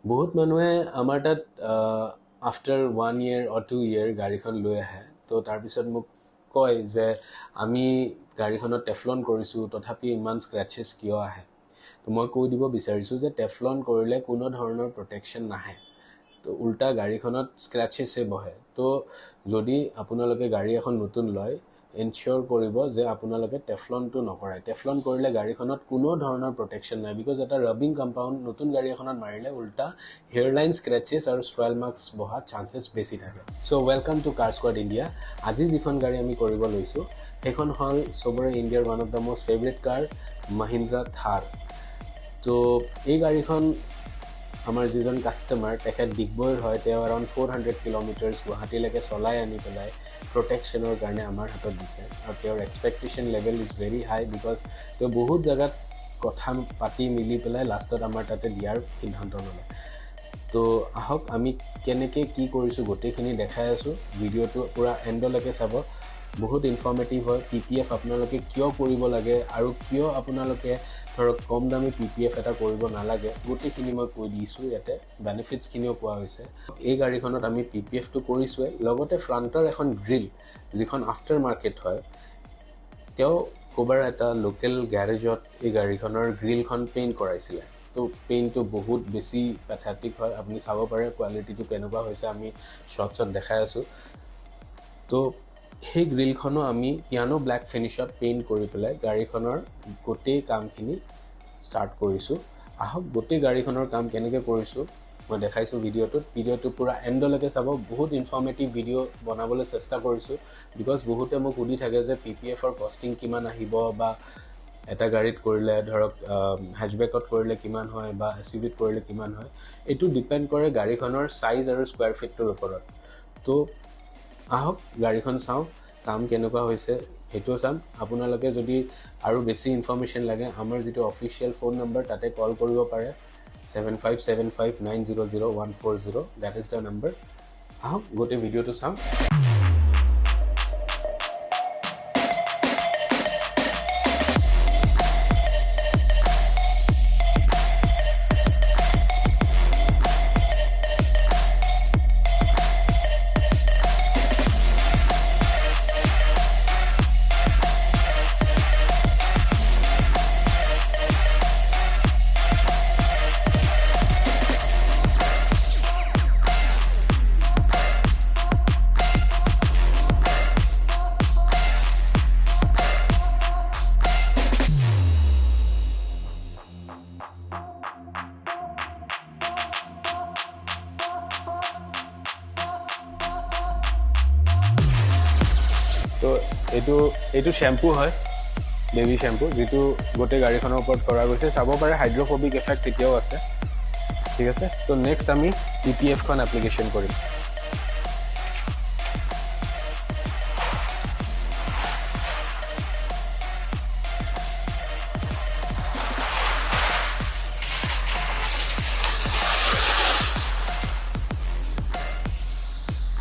বহুত মানুহে আমাৰ তাত আফটাৰ 1 year or 2 year গাড়ীখন লৈ আহে তো তাৰপিছত মোক কয় যে আমি গাড়ীখনত টেফলন কৰিছোঁ তথাপি ইমান স্ক্ৰেচেছ কিয় আহে তো মই কৈ দিব বিচাৰিছোঁ যে টেফলন কৰিলে কোনো ধৰণৰ প্ৰটেকশ্যন নাহে তো উল্টা গাড়ীখনত স্ক্ৰেচেছে বহে তো যদি আপোনালোকে গাড়ী এখন নতুন লয় এনচিয়ৰ কৰিব যে আপোনালোকে টেফলনটো নকৰাই টেফলন কৰিলে গাড়ীখনত কোনো ধৰণৰ প্ৰটেকশ্যন নাই বিকজ এটা ৰাবিং কম্পাউণ্ড নতুন গাড়ী এখনত মাৰিলে উল্টা হেয়াৰলাইন স্ক্ৰেচেছ আৰু ষ্ট্ৰয়েল মাৰ্কছ বহা চান্সেছ বেছি থাকে চ' welcome to car squad India আজি যিখন গাড়ী আমি কৰিব লৈছোঁ সেইখন হ'ল চবৰে ইণ্ডিয়াৰ one of the most favourite car Mahindra Thar তো এই গাড়ীখন আমাৰ যিজন কাষ্টমাৰ তেখেত ডিগবৈৰ হয় তেওঁ এৰাউণ্ড 400 কিলোমিটাৰ্ছ গুৱাহাটীলৈকে চলাই আনি পেলাই প্ৰটেকশ্যনৰ কাৰণে আমাৰ হাতত দিছে আৰু তেওঁৰ expectation level is very high because তেওঁ বহুত জেগাত কথা পাতি মিলি পেলাই লাষ্টত আমাৰ তাতে দিয়াৰ সিদ্ধান্ত ল'লে তো আহক আমি কেনেকৈ কি কৰিছোঁ গোটেইখিনি দেখাই আছোঁ ভিডিঅ'টো পূৰা এণ্ডলৈকে চাব বহুত ইনফৰ্মেটিভ হয় PPF আপোনালোকে কিয় কৰিব লাগে আৰু কিয় আপোনালোকে ধৰক কম দামী PPF এটা কৰিব নালাগে গোটেইখিনি মই কৈ দিছোঁ ইয়াতে বেনিফিটছখিনিও কোৱা হৈছে এই গাড়ীখনত আমি PPFটো কৰিছোঁৱে লগতে ফ্ৰণ্টৰ এখন গ্ৰিল যিখন আফটাৰ মাৰ্কেট হয় তেওঁ ক'বাৰ এটা লোকেল গ্যাৰেজত এই গাড়ীখনৰ গ্ৰিলখন পেইণ্ট কৰাইছিলে তো পেইণ্টটো বহুত বেছি পেথেটিক হয় আপুনি চাব পাৰে কোৱালিটিটো কেনেকুৱা হৈছে আমি শ্বটছত দেখাই আছোঁ তো সেই গ্ৰিলখনো আমি পিয়ানো ব্লেক ফিনিছত পেইণ্ট কৰি পেলাই গাড়ীখনৰ গোটেই কামখিনি ষ্টাৰ্ট কৰিছোঁ আহক গোটেই গাড়ীখনৰ কাম কেনেকৈ কৰিছোঁ মই দেখাইছোঁ ভিডিঅ'টো পূৰা এণ্ডলৈকে চাব বহুত ইনফৰ্মেটিভ ভিডিঅ' বনাবলৈ চেষ্টা কৰিছোঁ বিকজ বহুতে মোক সুধি থাকে যে PPFৰ কষ্টিং কিমান আহিব বা এটা গাড়ীত কৰিলে ধৰক হেচবেকত কৰিলে কিমান হয় বা SUVত কৰিলে কিমান হয় এইটো ডিপেণ্ড কৰে গাড়ীখনৰ চাইজ আৰু স্কুৱাৰ ফিটটোৰ ওপৰত তো আহক গাড়ীখন চাওঁ কাম কেনেকুৱা হৈছে সেইটোও চাম আপোনালোকে যদি আৰু বেছি ইনফৰ্মেশ্যন লাগে আমাৰ যিটো অফিচিয়েল ফোন নম্বৰ তাতে কল কৰিব পাৰে 7575900140 দ্যাট ইজ দ্য নম্বৰ আহক গোটেই ভিডিঅ'টো চাম তো এইটো শ্যাম্পু হয় বেবি শ্যাম্পু যিটো গোটেই গাড়ীখনৰ ওপৰত কৰা গৈছে চাব পাৰে হাইড্ৰফোবিক এফেক্ট এতিয়াও আছে ঠিক আছে তো নেক্সট আমি PPFখন এপ্লিকেশ্যন কৰিম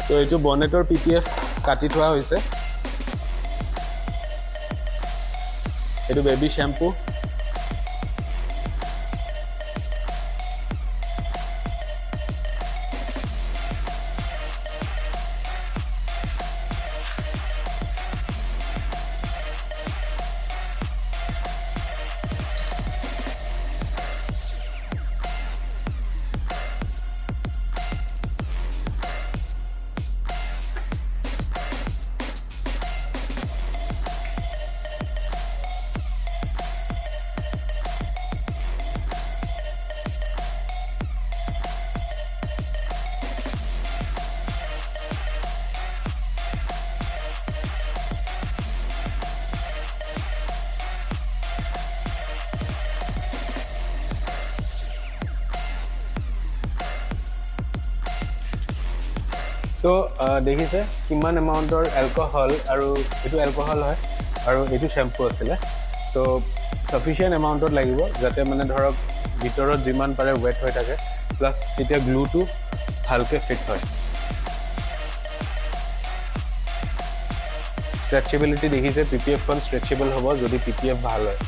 তো এইটো বনেটৰ PPF কাটি থোৱা হৈছে এইটো বেবি শ্যাম্পু তো দেখিছে কিমান এমাউণ্টৰ এলকহল আৰু এইটো এলকহল হয় আৰু এইটো শ্যাম্পু আছিলে তো সাফিচিয়েণ্ট এমাউণ্টত লাগিব যাতে মানে ধৰক ভিতৰত যিমান পাৰে ৱেট হৈ থাকে প্লাছ তেতিয়া গ্লুটো ভালকৈ ফিট হয় স্ট্ৰেচেবিলিটি দেখিছে PPFখন স্ট্ৰেচেবল হ'ব যদি PPF ভাল হয়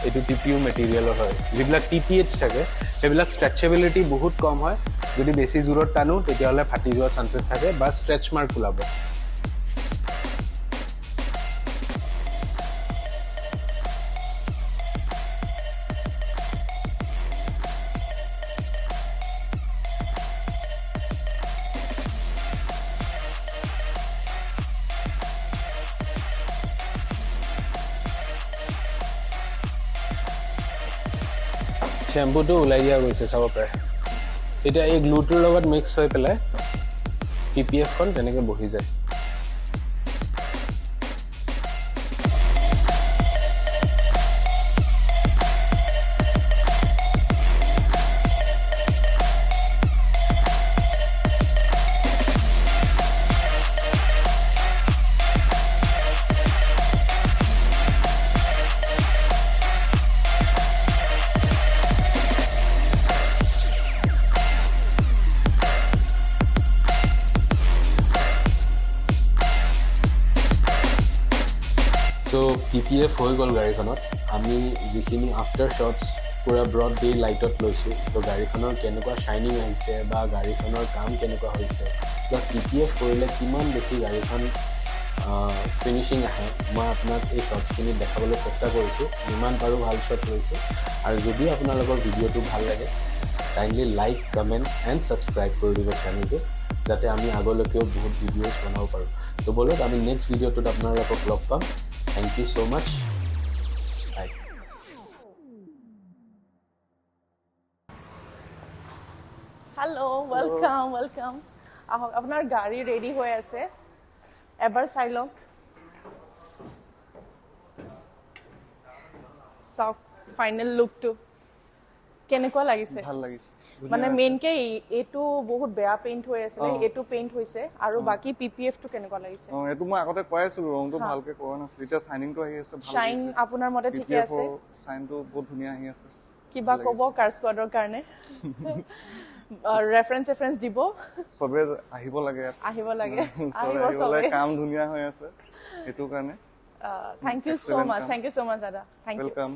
এইটো TPU মেটেৰিয়েলৰ হয় যিবিলাক TPH থাকে সেইবিলাক ষ্ট্ৰেচেবিলিটি বহুত কম হয় যদি বেছি জোৰত টানো তেতিয়াহ'লে ফাটি যোৱাৰ চান্সেছ থাকে বা ষ্ট্ৰেচ মাৰ্ক ওলাব শ্যাম্পুটো ওলাই দিয়া গৈছে চাব পাৰে এতিয়া এই গ্লুটোৰ লগত মিক্স হৈ পেলাই PPF খন তেনেকে বহি যায় তো PPF হৈ গ'ল গাড়ীখনত আমি যিখিনি আফটাৰ শ্বটছ পুৰা ব্ৰড ডে লাইটত লৈছোঁ তো গাড়ীখনৰ কেনেকুৱা শ্বাইনিং আহিছে বা গাড়ীখনৰ কাম কেনেকুৱা হৈছে প্লাছ PPF কৰিলে কিমান বেছি গাড়ীখন ফিনিচিং আহে মই আপোনাক এই শ্বটছখিনি দেখাবলৈ চেষ্টা কৰিছোঁ যিমান পাৰোঁ ভাল শ্বট লৈছোঁ আৰু যদি আপোনালোকৰ ভিডিঅ'টো ভাল লাগে kindly like comment and subscribe কৰি দিব চেনেলটো যাতে আমি আগলৈকেও বহুত ভিডিঅ'জ বনাব পাৰোঁ তো বলক আমি নেক্সট ভিডিঅ'টোত আপোনালোকক লগ পাম Thank you so much. Bye. Hello, welcome. আপনার গাড়ি রেডি হয়ে আছে এবার চাইলক সব ফাইনাল লুকটো কেনেকুৱা লাগিছে ভাল লাগিছে মানে মেইনকে এটো বহুত বেয়া পেইন্ট হৈ আছে এটো পেইন্ট হৈছে আৰু বাকি PPF টো কেনেকুৱা লাগিছে এটো মই আগতে কৈ আছিলো ৰংটো ভালকে কৰা নাছিল এটা শাইনিংটো আহি আছে ভাল শাইন আপোনাৰ মতে ঠিকে আছে শাইনটো বহুত ধুনীয়া আহি আছে কিবা কব কার স্কোয়াডৰ কাৰণে ৰেফাৰেন্স দিব সবে আহিব লাগে সবে কাম ধুনীয়া হৈ আছে এটো কাৰণে থ্যাংক ইউ সো মাচ দাদা থ্যাংক ইউ ওয়েলকাম